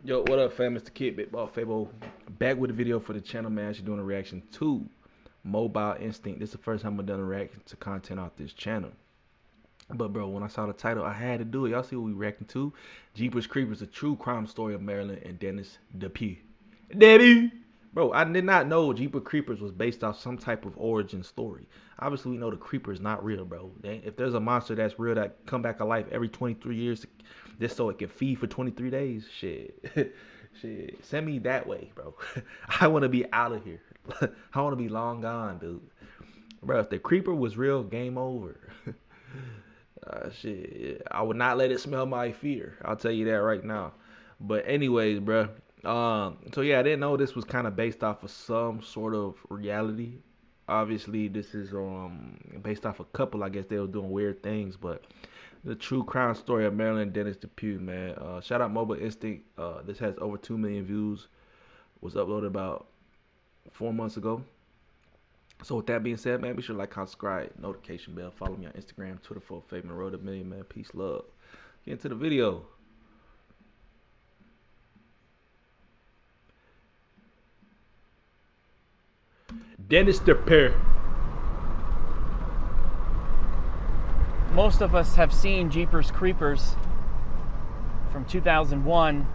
Yo, what up, fam? It's the kid, BigBossFabo, back with a video for the channel, man. Actually doing a reaction to Mobile Instinct. This is the first time I've done a reaction to content off this channel. But, bro, when I saw the title, I had to do it. Y'all see what we reacting to? Jeepers Creepers, a true crime story of Marilyn and Dennis Depue. Depue! Bro, I did not know Jeepers Creepers was based off some type of origin story. Obviously, we know the creeper is not real, bro. If there's a monster that's real that come back alive every 23 years just so it can feed for 23 days, shit. Shit. Send me that way, bro. I want to be out of here. I want to be long gone, dude. Bro, if the creeper was real, game over. Shit, I would not let it smell my fear. I'll tell you that right now. But anyways, bro. So yeah, I didn't know this was kind of based off of some sort of reality. Obviously, this is based off a couple. I guess they were doing weird things, but the true crime story of Marilyn and Dennis Depue, man. Shout out Mobile Instinct. This has over 2 million views. Was uploaded about 4 months ago. So with that being said, man, be sure to like, comment, subscribe, notification bell, follow me on Instagram, Twitter, FortWorthFabian, road to a million, man. Peace, love. Get into the video. Dennis Depue. Most of us have seen Jeepers Creepers from 2001,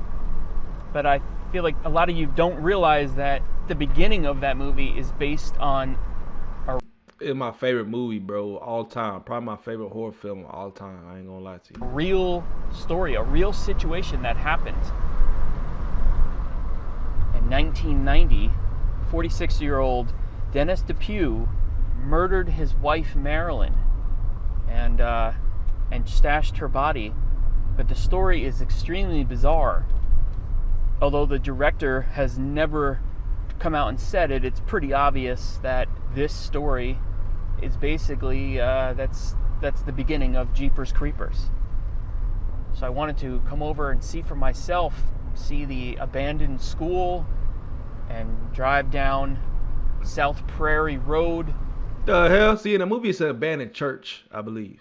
but I feel like a lot of you don't realize that the beginning of that movie is based on It's my favorite movie, bro, all time. Probably my favorite horror film of all time. I ain't gonna lie to you. a real story, a real situation that happened. In 1990, 46-year-old Dennis Depue murdered his wife Marilyn and stashed her body. But the story is extremely bizarre. Although the director has never come out and said it, it's pretty obvious that this story is basically that's the beginning of Jeepers Creepers. So I wanted to come over and see for myself, see the abandoned school, and drive down South Prairie Road. The hell? See, in the movie it's an abandoned church, I believe.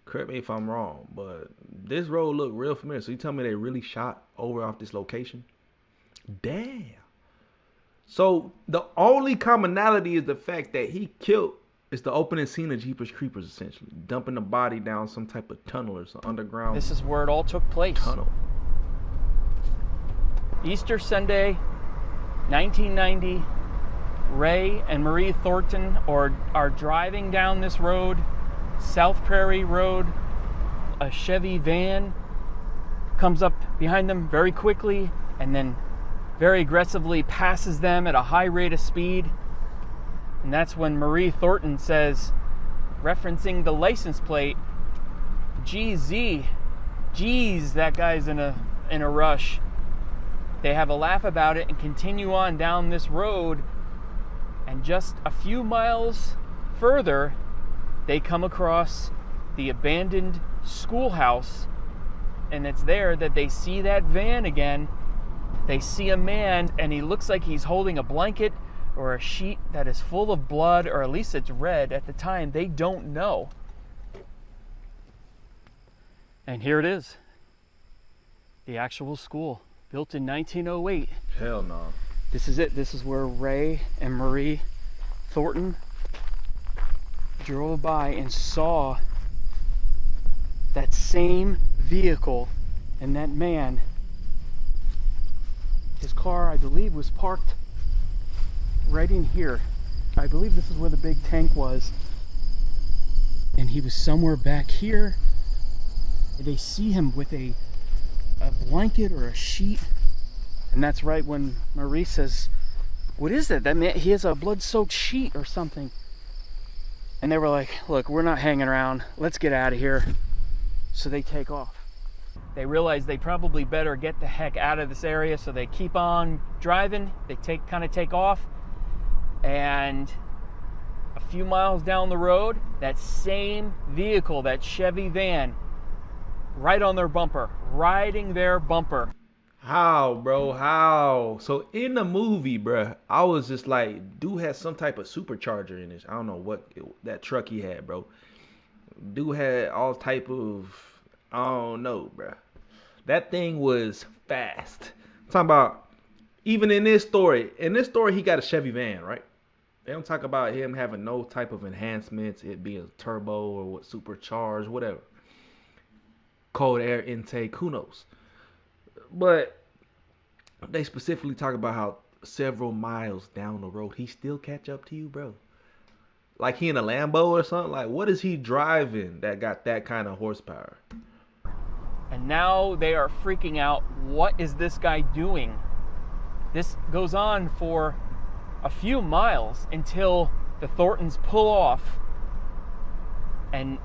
Correct me if I'm wrong, but this road looked real familiar. So you tell me they really shot over off this location? Damn. So the only commonality is the fact that he killed. It's the opening scene of Jeepers Creepers, essentially dumping the body down some type of tunnel or some underground. This is where it all took place. Tunnel. Easter Sunday, 1990. Ray and Marie Thornton are driving down this road, South Prairie Road. A Chevy van comes up behind them very quickly and then very aggressively passes them at a high rate of speed. And that's when Marie Thornton says, referencing the license plate, "GZ, geez, that guy's in a rush." They have a laugh about it and continue on down this road. And just a few miles further, they come across the abandoned schoolhouse. And it's there that they see that van again. They see a man, and he looks like he's holding a blanket or a sheet that is full of blood, or at least it's red. At the time, they don't know. And here it is. The actual school, built in 1908. Hell no. This is it. This is where Ray and Marie Thornton drove by and saw that same vehicle and that man. His car, I believe, was parked right in here. I believe this is where the big tank was. And he was somewhere back here. They see him with a blanket or a sheet. And that's right when Marie says, "What is that? That man, he has a blood-soaked sheet or something." And they were like, "Look, we're not hanging around. Let's get out of here." So they take off. They realize they probably better get the heck out of this area, so they keep on driving. They kind of take off. And a few miles down the road, that same vehicle, that Chevy van, right on their bumper, riding their bumper. How, bro? How? So in the movie, bruh, I was just like, dude had some type of supercharger in this. I don't know what that truck he had, bro. Dude had all type of, I don't know, bruh. That thing was fast. I'm talking about, even in this story, he got a Chevy van, right? They don't talk about him having no type of enhancements, it being turbo or what, supercharged, whatever. Cold air intake, who knows? But they specifically talk about how several miles down the road, he still catch up to you, bro. Like he in a Lambo or something? Like, what is he driving that got that kind of horsepower? And now they are freaking out. What is this guy doing? This goes on for a few miles until the Thorntons pull off and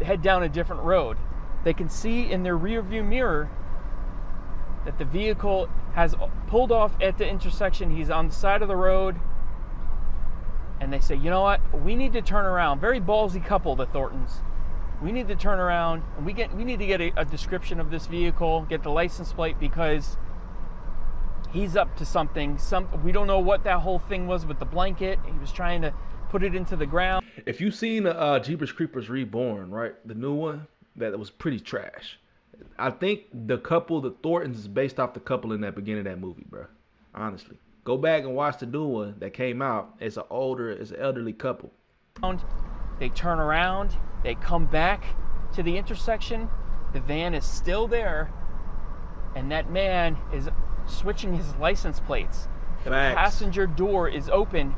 head down a different road. They can see in their rearview mirror that the vehicle has pulled off at the intersection. He's on the side of the road. And they say, you know what? We need to turn around. Very ballsy couple, the Thorntons. We need to turn around, and we need to get a description of this vehicle, get the license plate, because he's up to something. We don't know what that whole thing was with the blanket. He was trying to put it into the ground. If you've seen Jeepers Creepers Reborn, right, the new one, that was pretty trash. I think the couple, the Thorntons, is based off the couple in that beginning of that movie, bro. Honestly, go back and watch the new one that came out. It's an elderly couple. They turn around, they come back to the intersection. The van is still there, and that man is switching his license plates. The passenger door is open,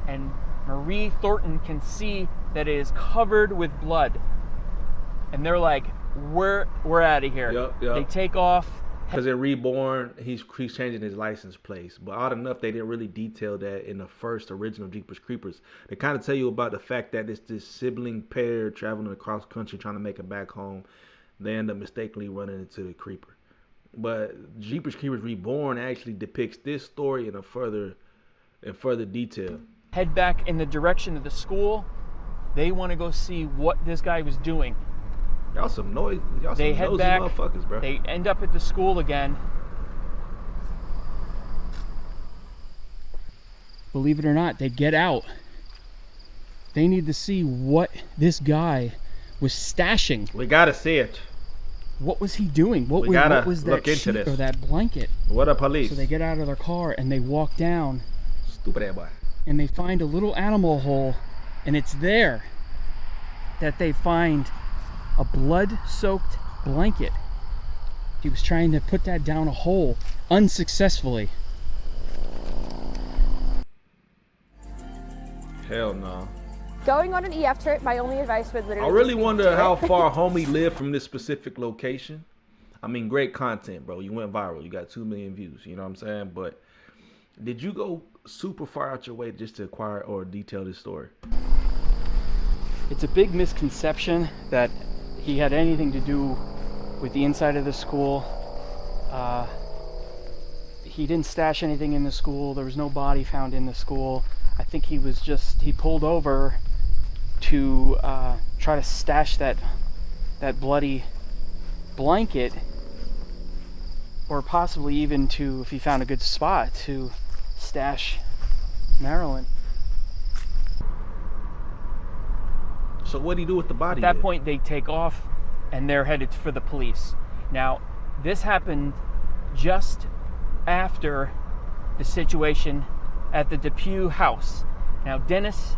and Marie Thornton can see that it is covered with blood. And they're like, we're out of here. Yep. They take off. Because in Reborn, he's changing his license plates. But odd enough, they didn't really detail that in the first original Jeepers Creepers. They kind of tell you about the fact that it's this sibling pair traveling across country trying to make it back home. They end up mistakenly running into the creeper. But Jeepers Creepers Reborn actually depicts this story in further detail. Head back in the direction of the school. They want to go see what this guy was doing. Y'all some nosy motherfuckers, bro. They end up at the school again. Believe it or not, they get out. They need to see what this guy was stashing. We gotta see it. What was he doing? What was that sheet or that blanket? What a police. So they get out of their car and they walk down. Stupid ass boy. And they find a little animal hole, and it's there that they find a blood-soaked blanket. He was trying to put that down a hole unsuccessfully. Hell no. Going on an EF trip, my only advice would literally I really wonder how far homie lived from this specific location. I mean, great content, bro. You went viral. You got 2 million views. You know what I'm saying? But did you go super far out your way just to acquire or detail this story? It's a big misconception that he had anything to do with the inside of the school. He didn't stash anything in the school. There was no body found in the school. I think he pulled over to try to stash that bloody blanket, or possibly even to, if he found a good spot, to stash Marilyn. So what do you do with the body? At that point, they take off and they're headed for the police. Now, this happened just after the situation at the Depue house. Now, Dennis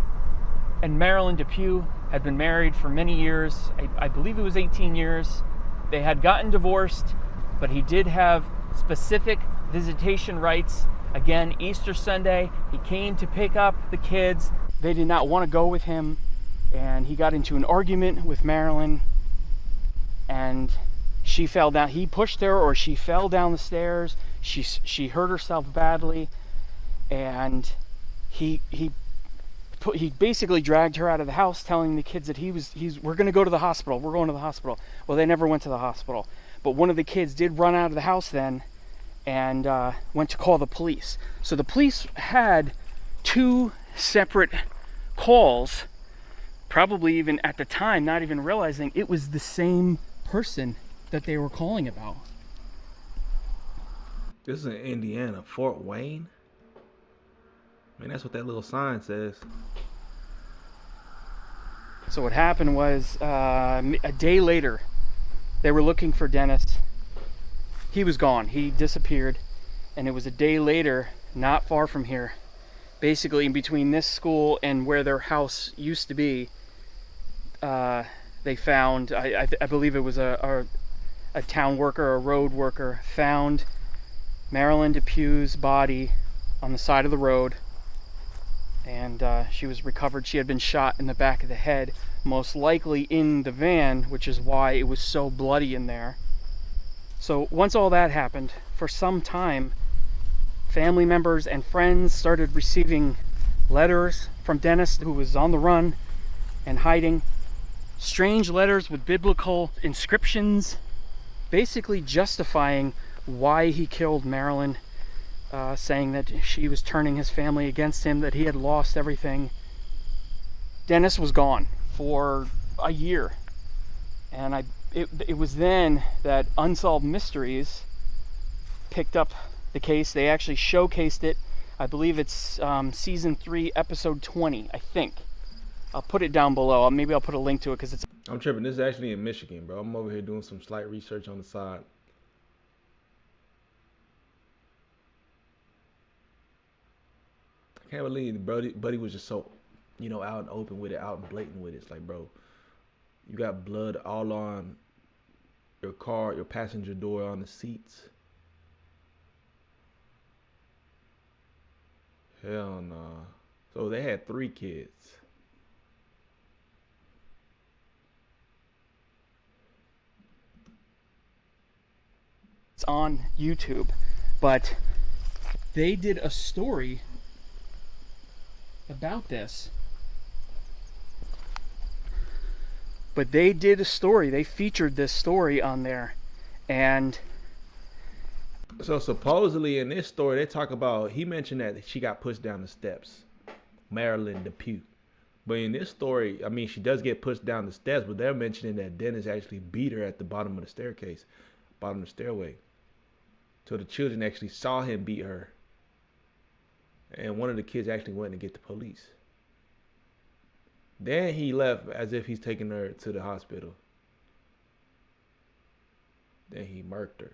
and Marilyn Depue had been married for many years. I believe it was 18 years. They had gotten divorced, but he did have specific visitation rights. Again, Easter Sunday, he came to pick up the kids. They did not want to go with him, and he got into an argument with Marilyn, and she fell down. He pushed her, or she fell down the stairs. She hurt herself badly, and he basically dragged her out of the house, telling the kids that we're going to go to the hospital. We're going to the hospital. Well, they never went to the hospital, but one of the kids did run out of the house then, and went to call the police. So the police had 2 separate calls, probably even at the time not even realizing it was the same person that they were calling about. This is in Indiana, Fort Wayne. I mean, that's what that little sign says. So what happened was, a day later, they were looking for Dennis. he was gone. He disappeared, and it was a day later, not far from here, basically in between this school and where their house used to be. They found, I believe it was a town worker, a road worker, found Marilyn Depue's body on the side of the road, and she was recovered. She had been shot in the back of the head, most likely in the van, which is why it was so bloody in there. So once all that happened, for some time, family members and friends started receiving letters from Dennis, who was on the run and hiding. Strange letters with biblical inscriptions, basically justifying why he killed Marilyn, saying that she was turning his family against him, that he had lost everything. Dennis was gone for a year, and it was then that Unsolved Mysteries picked up the case. They actually showcased it. I believe it's season 3, episode 20, I think. I'll put it down below. Maybe I'll put a link to it because it's... I'm tripping. This is actually in Michigan, bro. I'm over here doing some slight research on the side. I can't believe Buddy was just so, out and open with it, out and blatant with it. It's like, bro, you got blood all on your car, your passenger door, on the seats. Hell no. So they had 3 kids. It's on YouTube, but they did a story about this. They featured this story on there, and so supposedly in this story, they talk about, he mentioned that she got pushed down the steps, Marilyn Depue. But in this story, I mean, she does get pushed down the steps, but they're mentioning that Dennis actually beat her at the bottom of the staircase, bottom of the stairway. So the children actually saw him beat her. And one of the kids actually went to get the police. Then he left as if he's taking her to the hospital. Then he murked her.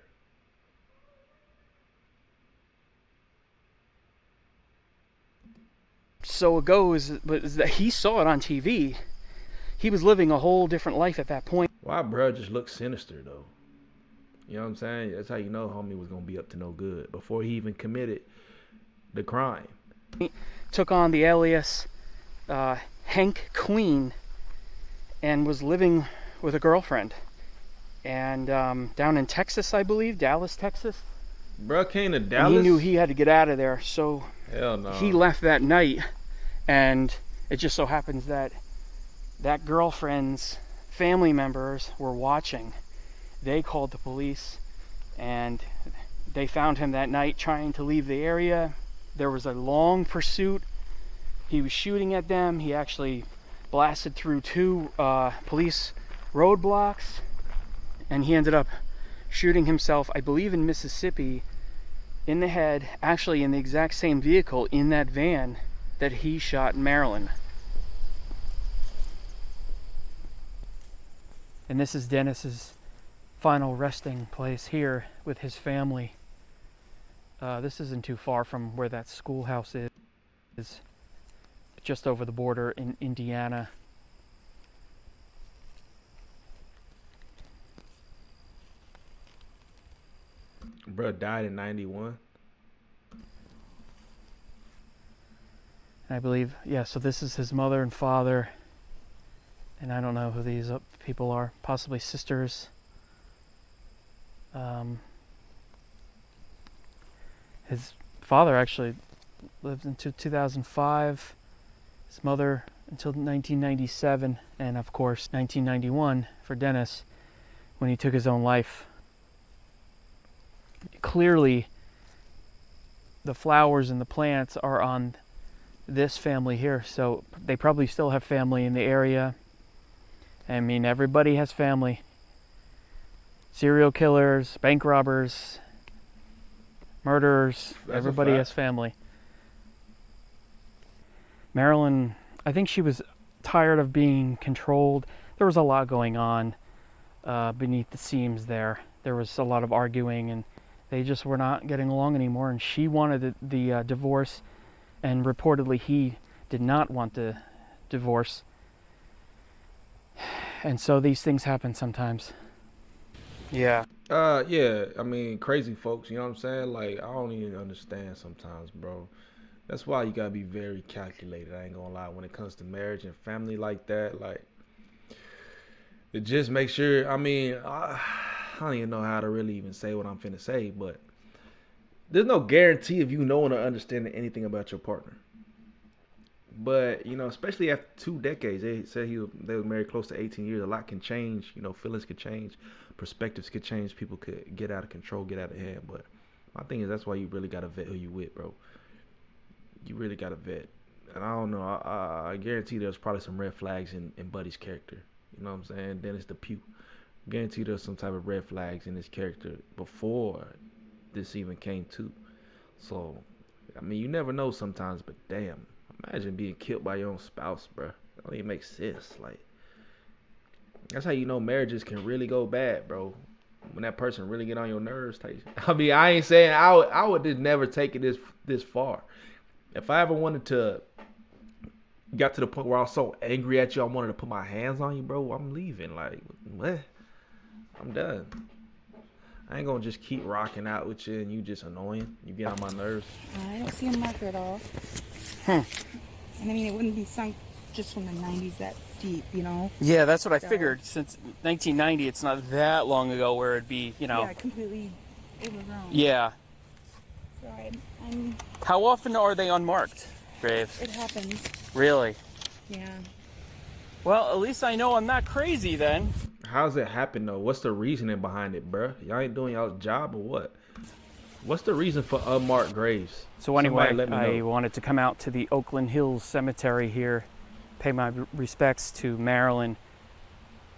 So it goes, but that he saw it on TV. He was living a whole different life at that point. Why bruh just looked sinister though? You know what I'm saying? That's how you know homie was gonna be up to no good before he even committed the crime. He took on the alias Hank Queen and was living with a girlfriend. And down in Texas, I believe, Dallas, Texas. Bruh came to Dallas? And he knew he had to get out of there, so hell no. He left that night, and it just so happens that that girlfriend's family members were watching. They called the police, and they found him that night trying to leave the area. There was a long pursuit. He was shooting at them. He actually blasted through 2 police roadblocks, and he ended up shooting himself, I believe in Mississippi, in the head, actually in the exact same vehicle, in that van that he shot Marilyn. And this is Dennis's final resting place here with his family. This isn't too far from where that schoolhouse is, just over the border in Indiana. Bruh died in 91. I believe, yeah, so this is his mother and father. And I don't know who these people are. Possibly sisters. His father actually lived until 2005. His mother until 1997. And of course, 1991 for Dennis, when he took his own life. Clearly, the flowers and the plants are on this family here, so they probably still have family in the area. I mean, everybody has family. Serial killers, bank robbers, murderers, everybody has family. Marilyn, I think she was tired of being controlled. There was a lot going on beneath the scenes there. there was a lot of arguing, and they just were not getting along anymore, and she wanted the divorce, and reportedly he did not want the divorce. And so these things happen sometimes. Yeah. Yeah, I mean, crazy folks, you know what I'm saying? Like, I don't even understand sometimes, bro. That's why you gotta be very calculated, I ain't gonna lie, when it comes to marriage and family like that. Like, it just make sure, I mean, I don't even know how to really even say what I'm finna say, but there's no guarantee of you knowing or understanding anything about your partner. But, you know, especially after 2 decades, they said they were married close to 18 years. A lot can change. You know, feelings could change, perspectives could change. People could get out of control, get out of hand. But my thing is, that's why you really gotta vet who you with, bro. You really gotta vet. And I don't know. I guarantee there's probably some red flags in Buddy's character. You know what I'm saying? Dennis Depue. Guarantee there's some type of red flags in his character before this even came to. So, I mean, you never know sometimes. But damn. Imagine being killed by your own spouse, bro. That don't even make sense. Like, that's how you know marriages can really go bad, bro. When that person really get on your nerves. I mean, I ain't saying I would just never take it this far. If I ever wanted to, got to the point where I was so angry at you, I wanted to put my hands on you, bro, I'm leaving. Like, what? I'm done. I ain't gonna just keep rocking out with you and you just annoying. You get on my nerves. I don't see a marker at all. Hmm. And I mean, it wouldn't be sunk just from the 90s that deep, you know? Yeah, that's what I figured. Since 1990, it's not that long ago where it'd be, you know. Yeah, completely overgrown. Yeah. So I'm How often are they unmarked graves? it happens. Really? Yeah. Well, at least I know I'm not crazy then. How's it happen though? What's the reasoning behind it, bro? Y'all ain't doing y'all's job or what? What's the reason for unmarked graves? So anyway, Somebody let me I know. wanted to come out to the Oakland Hills Cemetery here, pay my respects to Marilyn.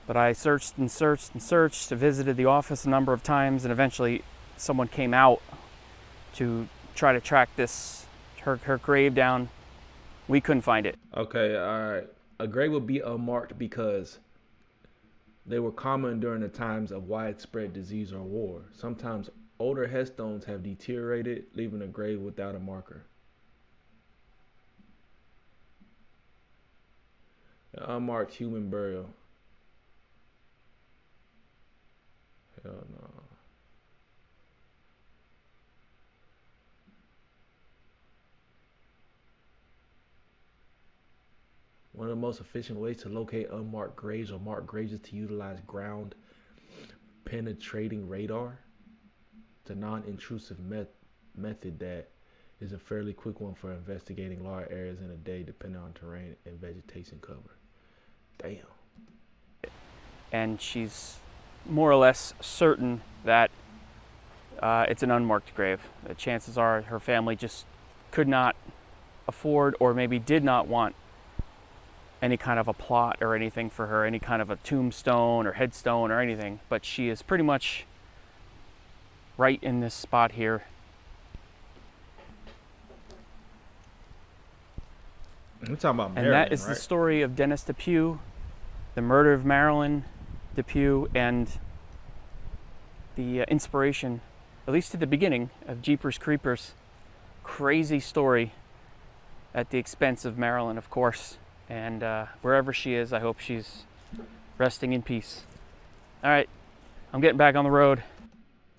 But I searched and searched and searched, visited the office a number of times, and eventually someone came out to try to track her grave down. We couldn't find it. Okay, all right. A grave would be unmarked because they were common during the times of widespread disease or war. Sometimes older headstones have deteriorated, leaving a grave without a marker. An unmarked human burial. Hell no. One of the most efficient ways to locate unmarked graves or marked graves is to utilize ground penetrating radar. It's a non-intrusive method that is a fairly quick one for investigating large areas in a day, depending on terrain and vegetation cover. Damn. And she's more or less certain that it's an unmarked grave. The chances are her family just could not afford, or maybe did not want, any kind of a plot or anything for her, any kind of a tombstone or headstone or anything. But she is pretty much right in this spot here. We're talking about Marilyn, And that is right? the story of Dennis Depue, the murder of Marilyn Depue, and the inspiration, at least at the beginning, of Jeepers Creepers. Crazy story at the expense of Marilyn, of course. And wherever she is, I hope she's resting in peace. All right, I'm getting back on the road.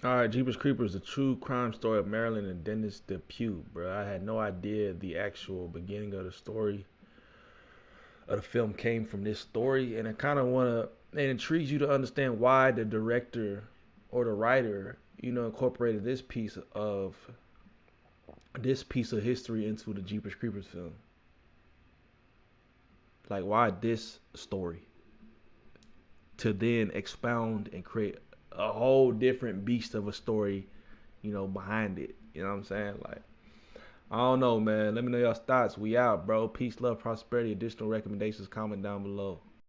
All right, Jeepers Creepers, the true crime story of Marilyn and Dennis Depue, bro. I had no idea the actual beginning of the story of the film came from this story, and I kind of it intrigues you to understand why the director or the writer, you know, incorporated this piece of history into the Jeepers Creepers film. Like, why this story? To then expound and create a whole different beast of a story, you know, behind it. You know what I'm saying? Like, I don't know, man. Let me know y'all's thoughts. We out, bro. Peace, love, prosperity. Additional recommendations, comment down below.